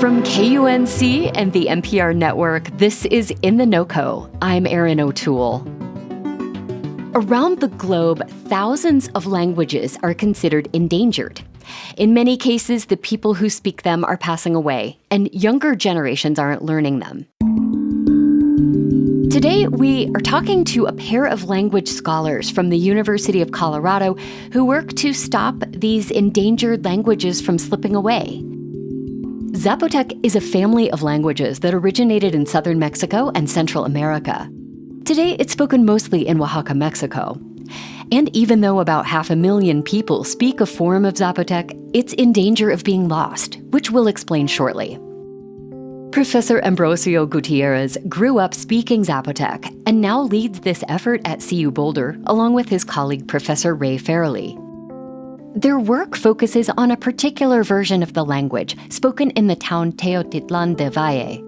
From KUNC and the NPR network, this is In The NoCo. I'm Erin O'Toole. Around the globe, thousands of languages are considered endangered. In many cases, the people who speak them are passing away, and younger generations aren't learning them. Today, we are talking to a pair of language scholars from the University of Colorado who work to stop these endangered languages from slipping away. Zapotec is a family of languages that originated in southern Mexico and Central America. Today, it's spoken mostly in Oaxaca, Mexico. And even though about 500,000 people speak a form of Zapotec, it's in danger of being lost, which we'll explain shortly. Professor Ambrosio Gutierrez grew up speaking Zapotec and now leads this effort at CU Boulder, along with his colleague Professor Ray Farrelly. Their work focuses on a particular version of the language spoken in the town Teotitlan de Valle.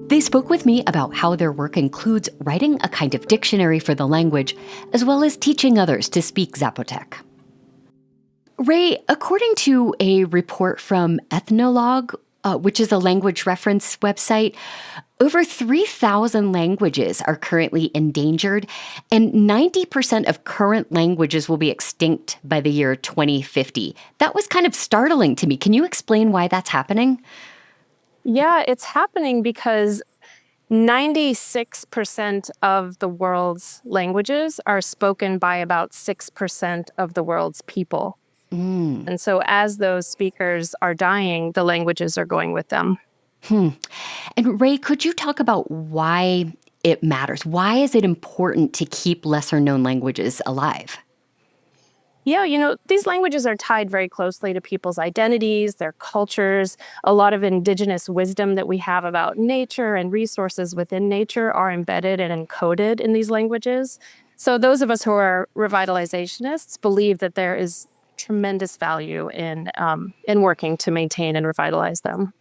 They spoke with me about how their work includes writing a kind of dictionary for the language, as well as teaching others to speak Zapotec. Ray, according to a report from Ethnologue, which is a language reference website, over 3,000 languages are currently endangered, and 90% of current languages will be extinct by the year 2050. That was kind of startling to me. Can you explain why that's happening? Yeah, it's happening because 96% of the world's languages are spoken by about 6% of the world's people. And so as those speakers are dying, the languages are going with them. And Ray, could you talk about why it matters? Why is it important to keep lesser-known languages alive? Yeah, these languages are tied very closely to people's identities, their cultures. A lot of indigenous wisdom that we have about nature and resources within nature are embedded and encoded in these languages. So those of us who are revitalizationists believe that there is tremendous value in working to maintain and revitalize them.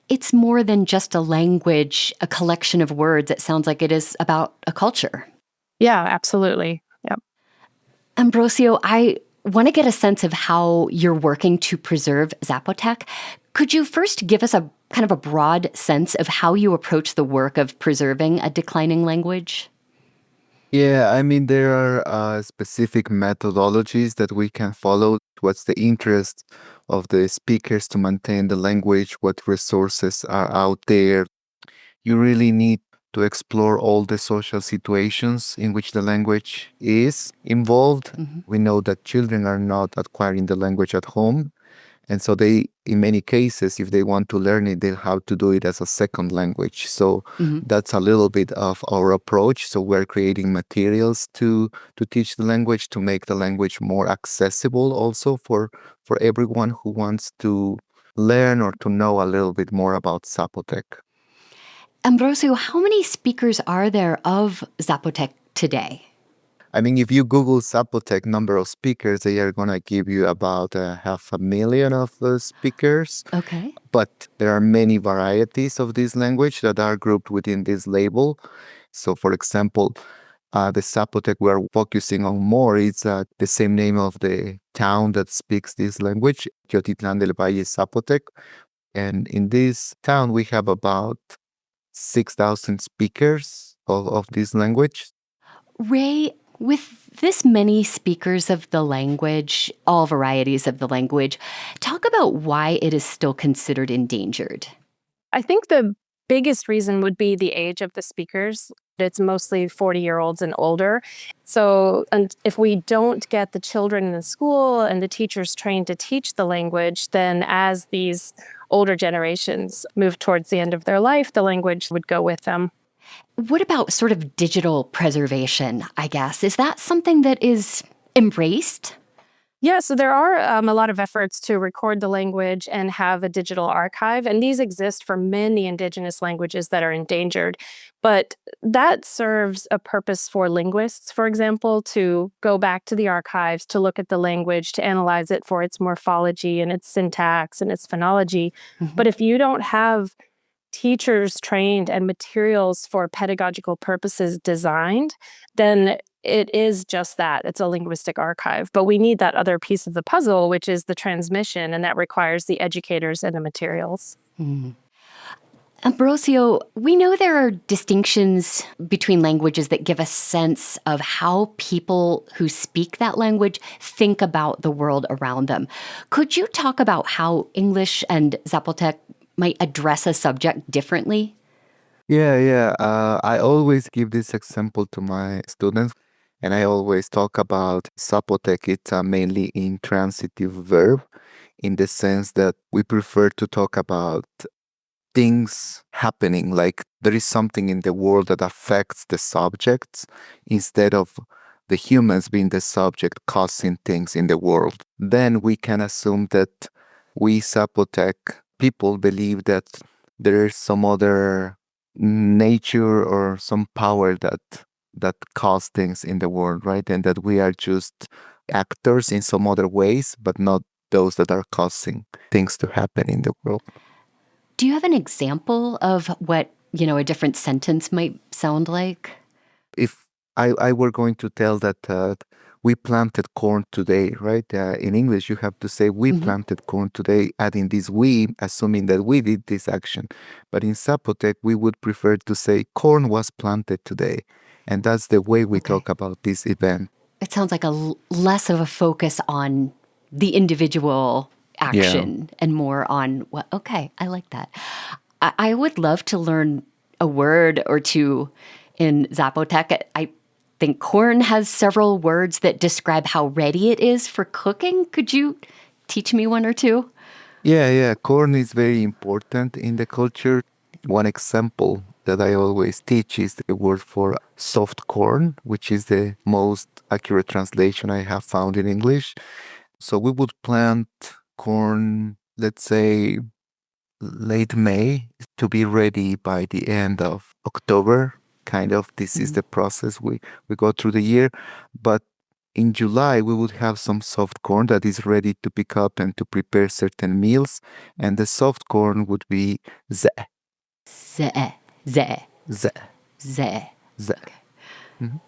It's more than just a language, a collection of words. It sounds like it is about a culture. Yeah, absolutely. Yep. Ambrosio, I want to get a sense of how you're working to preserve Zapotec. Could you first give us a kind of a broad sense of how you approach the work of preserving a declining language? Yeah, there are specific methodologies that we can follow. What's the interest of the speakers to maintain the language? What resources are out there? You really need to explore all the social situations in which the language is involved. We know that children are not acquiring the language at home. And so they, in many cases, if they want to learn it, they have to do it as a second language. So that's a little bit of our approach. So we're creating materials to teach the language, to make the language more accessible also for everyone who wants to learn or to know a little bit more about Zapotec. Ambrosio, how many speakers are there of Zapotec today? If you Google Zapotec number of speakers, they are going to give you about 500,000 of those speakers. Okay. But there are many varieties of this language that are grouped within this label. So, for example, the Zapotec we're focusing on more is the same name of the town that speaks this language, Teotitlan del Valle Zapotec. And in this town, we have about 6,000 speakers of this language. Ray, with this many speakers of the language, all varieties of the language, talk about why it is still considered endangered. I think the biggest reason would be the age of the speakers. It's mostly 40-year-olds and older. So and if we don't get the children in the school and the teachers trained to teach the language, then as these older generations move towards the end of their life, the language would go with them. What about sort of digital preservation, I guess? Is that something that is embraced? Yeah, so there are a lot of efforts to record the language and have a digital archive, and these exist for many indigenous languages that are endangered. But that serves a purpose for linguists, for example, to go back to the archives, to look at the language, to analyze it for its morphology and its syntax and its phonology. But if you don't have teachers trained and materials for pedagogical purposes designed, then it is just that. It's a linguistic archive. But we need that other piece of the puzzle, which is the transmission, and that requires the educators and the materials. Ambrosio, we know there are distinctions between languages that give a sense of how people who speak that language think about the world around them. Could you talk about how English and Zapotec might address a subject differently? Yeah. I always give this example to my students, and I always talk about Zapotec. It's a mainly intransitive verb in the sense that we prefer to talk about things happening, like there is something in the world that affects the subjects instead of the humans being the subject causing things in the world. Then we can assume that we Zapotec people believe that there is some other nature or some power that cause things in the world, right? And that we are just actors in some other ways, but not those that are causing things to happen in the world. Do you have an example of what, a different sentence might sound like? If I were going to tell that we planted corn today, right? In English, you have to say we planted corn today, adding this we, assuming that we did this action. But in Zapotec, we would prefer to say corn was planted today. And that's the way we talk about this event. It sounds like less of a focus on the individual action and more on what, okay, I like that. I would love to learn a word or two in Zapotec. I think corn has several words that describe how ready it is for cooking. Could you teach me one or two? Yeah. Corn is very important in the culture. One example that I always teach is the word for soft corn, which is the most accurate translation I have found in English. So we would plant corn, let's say late May, to be ready by the end of October. Kind of, this is the process we go through the year. But in July, we would have some soft corn that is ready to pick up and to prepare certain meals. And the soft corn would be ze. Ze. Okay.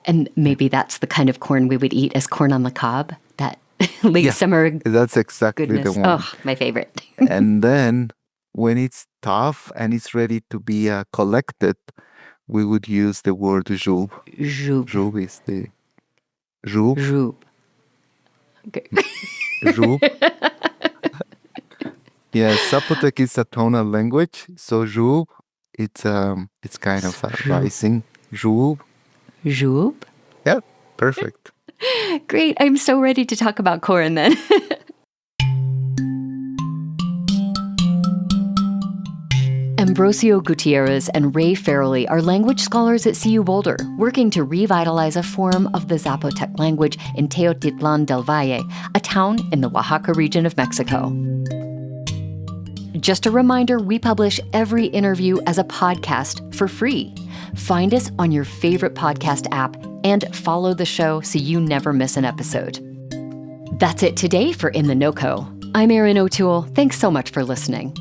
And maybe that's the kind of corn we would eat as corn on the cob, that late summer. That's exactly goodness. the one. Oh, my favorite. And then when it's tough and it's ready to be collected, we would use the word joub. Joub is the joub. Joub. Okay. Joub. Yeah, Zapotec is a tonal language, so joub, it's kind of a rising joub. Joub. Yeah, perfect. Great. I'm so ready to talk about corn then. Ambrosio Gutierrez and Ray Farrelly are language scholars at CU Boulder, working to revitalize a form of the Zapotec language in Teotitlan del Valle, a town in the Oaxaca region of Mexico. Just a reminder, we publish every interview as a podcast for free. Find us on your favorite podcast app and follow the show so you never miss an episode. That's it today for In The NoCo. I'm Erin O'Toole. Thanks so much for listening.